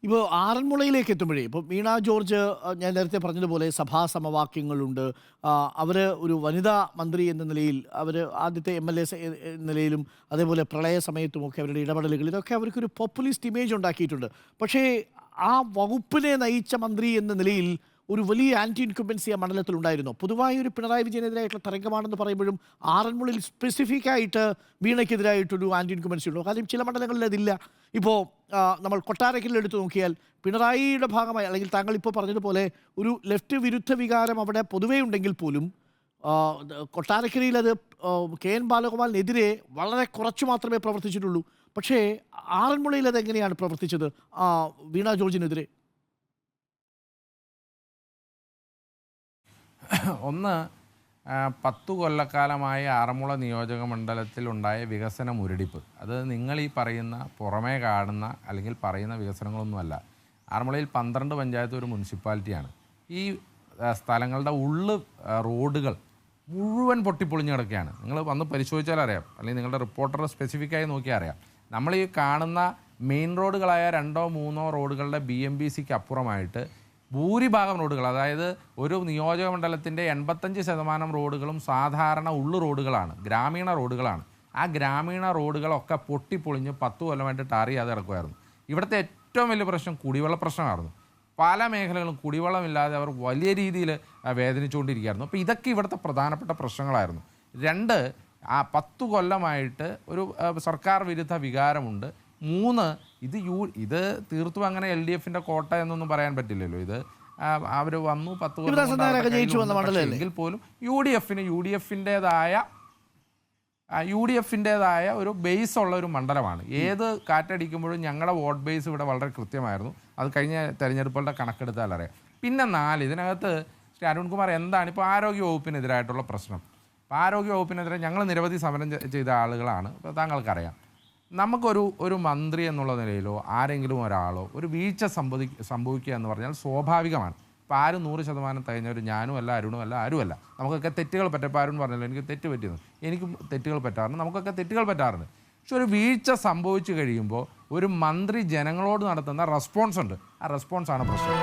ഇപ്പോൾ ആറന്മുളയിലേക്ക് എത്തുമ്പോഴേ ഇപ്പോൾ വീണ ജോർജ് ഞാൻ നേരത്തെ പറഞ്ഞതുപോലെ സഭാ സമവാക്യങ്ങളുണ്ട്. അവർ ഒരു വനിതാ മന്ത്രി എന്ന നിലയിൽ അവർ ആദ്യത്തെ MLA നിലയിലും അതേപോലെ പ്രളയ സമയത്തുമൊക്കെ അവരുടെ ഇടപെടലുകൾ ഇതൊക്കെ അവർക്കൊരു പോപ്പുലിസ്റ്റ് ഇമേജ് ഉണ്ടാക്കിയിട്ടുണ്ട്. പക്ഷേ ആ വകുപ്പിനെ നയിച്ച മന്ത്രി എന്ന നിലയിൽ ഒരു വലിയ ആൻറ്റി ഇൻകുംബൻസി ആ മണ്ഡലത്തിലുണ്ടായിരുന്നു. പൊതുവായി ഒരു പിണറായി വിജയനെതിരായിട്ടുള്ള തരംഗമാണെന്ന് പറയുമ്പോഴും ആറന്മുളയിൽ സ്പെസിഫിക്കായിട്ട് വീണയ്ക്കെതിരായിട്ടൊരു ആൻറ്റി ഇൻകുംബൻസി ഉണ്ടോ? കാര്യം ചില മണ്ഡലങ്ങളിൽ അതില്ല. ഇപ്പോൾ നമ്മൾ കൊട്ടാരക്കരയിൽ എടുത്തു നോക്കിയാൽ പിണറായിയുടെ ഭാഗമായി അല്ലെങ്കിൽ താങ്കൾ ഇപ്പോൾ പറഞ്ഞതുപോലെ ഒരു ലെഫ്റ്റ് വിരുദ്ധ വികാരം അവിടെ പൊതുവേ ഉണ്ടെങ്കിൽ പോലും കൊട്ടാരക്കരയിൽ അത് KN ബാലഗോപാലിനെതിരെ വളരെ കുറച്ച് മാത്രമേ പ്രവർത്തിച്ചിട്ടുള്ളൂ. പക്ഷേ ആറന്മുളയിൽ അതെങ്ങനെയാണ് പ്രവർത്തിച്ചത് വീണ ജോർജിനെതിരെ? ഒന്ന് 10 കൊല്ലക്കാലമായി ആറന്മുള നിയോജക മണ്ഡലത്തിലുണ്ടായ വികസന മുരടിപ്പ്, അത് നിങ്ങൾ ഈ പറയുന്ന പുറമേ കാണുന്ന അല്ലെങ്കിൽ പറയുന്ന വികസനങ്ങളൊന്നുമല്ല. ആറന്മുളയിൽ 12 പഞ്ചായത്ത് ഒരു മുനിസിപ്പാലിറ്റിയാണ്. ഈ സ്ഥലങ്ങളുടെ റോഡുകൾ മുഴുവൻ പൊട്ടിപ്പൊളിഞ്ഞ് കിടക്കുകയാണ്. നിങ്ങൾ വന്ന് പരിശോധിച്ചാൽ അറിയാം, അല്ലെങ്കിൽ നിങ്ങളുടെ റിപ്പോർട്ടർ സ്പെസിഫിക്കായി നോക്കിയാൽ അറിയാം. നമ്മൾ ഈ കാണുന്ന മെയിൻ റോഡുകളായ 2ഓ 3ഓ റോഡുകളുടെ BMBCക്ക് അപ്പുറമായിട്ട് ഭൂരിഭാഗം റോഡുകൾ, അതായത് ഒരു നിയോജക മണ്ഡലത്തിൻ്റെ 85% റോഡുകളും സാധാരണ റോഡുകളാണ്, ഗ്രാമീണ റോഡുകളാണ്. ആ ഗ്രാമീണ റോഡുകളൊക്കെ പൊട്ടിപ്പൊളിഞ്ഞ് 10 കൊല്ലമായിട്ട് ടാർ ചെയ്യാതെ കിടക്കുമായിരുന്നു. ഇവിടുത്തെ ഏറ്റവും വലിയ പ്രശ്നം കുടിവെള്ള പ്രശ്നമായിരുന്നു. പല മേഖലകളും കുടിവെള്ളമില്ലാതെ അവർ വലിയ രീതിയിൽ വേദനിച്ചുകൊണ്ടിരിക്കുകയായിരുന്നു. അപ്പോൾ ഇതൊക്കെ ഇവിടുത്തെ പ്രധാനപ്പെട്ട പ്രശ്നങ്ങളായിരുന്നു. 2, 10 കൊല്ലമായിട്ട് ഒരു സർക്കാർ വിരുദ്ധ വികാരമുണ്ട്. 3, ഇത് തീർത്തും അങ്ങനെ LDFൻ്റെ കോട്ട എന്നൊന്നും പറയാൻ പറ്റില്ലല്ലോ. ഇത് അവർ വന്നു 10 കൊല്ലം എങ്കിൽ പോലും യു ഡി എഫിൻ്റേതായ ഒരു ബേസ് ഉള്ള ഒരു മണ്ഡലമാണ്. ഏത് കാറ്റടിക്കുമ്പോഴും ഞങ്ങളുടെ വോട്ട് ബേസ് ഇവിടെ വളരെ കൃത്യമായിരുന്നു. അത് കഴിഞ്ഞ തെരഞ്ഞെടുപ്പുകളുടെ കണക്കെടുത്താൽ അറിയാം. പിന്നെ 4, ഇതിനകത്ത് ശ്രീ അരുൺകുമാർ എന്താണ് ഇപ്പോൾ ആരോഗ്യ വകുപ്പിനെതിരായിട്ടുള്ള പ്രശ്നം? അപ്പോൾ ആരോഗ്യ വകുപ്പിനെതിരെ ഞങ്ങൾ നിരവധി സമരം ചെയ്ത ആളുകളാണ്. ഇപ്പോൾ താങ്കൾക്കറിയാം, നമുക്കൊരു മന്ത്രി എന്നുള്ള നിലയിലോ ആരെങ്കിലും ഒരാളോ ഒരു വീഴ്ച സംഭവിക്കുക എന്ന് പറഞ്ഞാൽ സ്വാഭാവികമാണ്. ഇപ്പോൾ ആരും 100% തികഞ്ഞവർ ഞാനും അല്ല, അരുണും അല്ല, ആരുമല്ല. നമുക്കൊക്കെ തെറ്റുകൾ പറ്റും. ഇപ്പോൾ അരുൺ പറഞ്ഞല്ലോ എനിക്ക് തെറ്റ് പറ്റിയെന്ന്, എനിക്കും തെറ്റുകൾ പറ്റാറുണ്ട്, നമുക്കൊക്കെ തെറ്റുകൾ പറ്റാറുണ്ട്. പക്ഷെ ഒരു വീഴ്ച സംഭവിച്ചു കഴിയുമ്പോൾ ഒരു മന്ത്രി ജനങ്ങളോട് നടത്തുന്ന റെസ്പോൺസ് ഉണ്ട്. ആ റെസ്പോൺസാണ് പ്രശ്നം.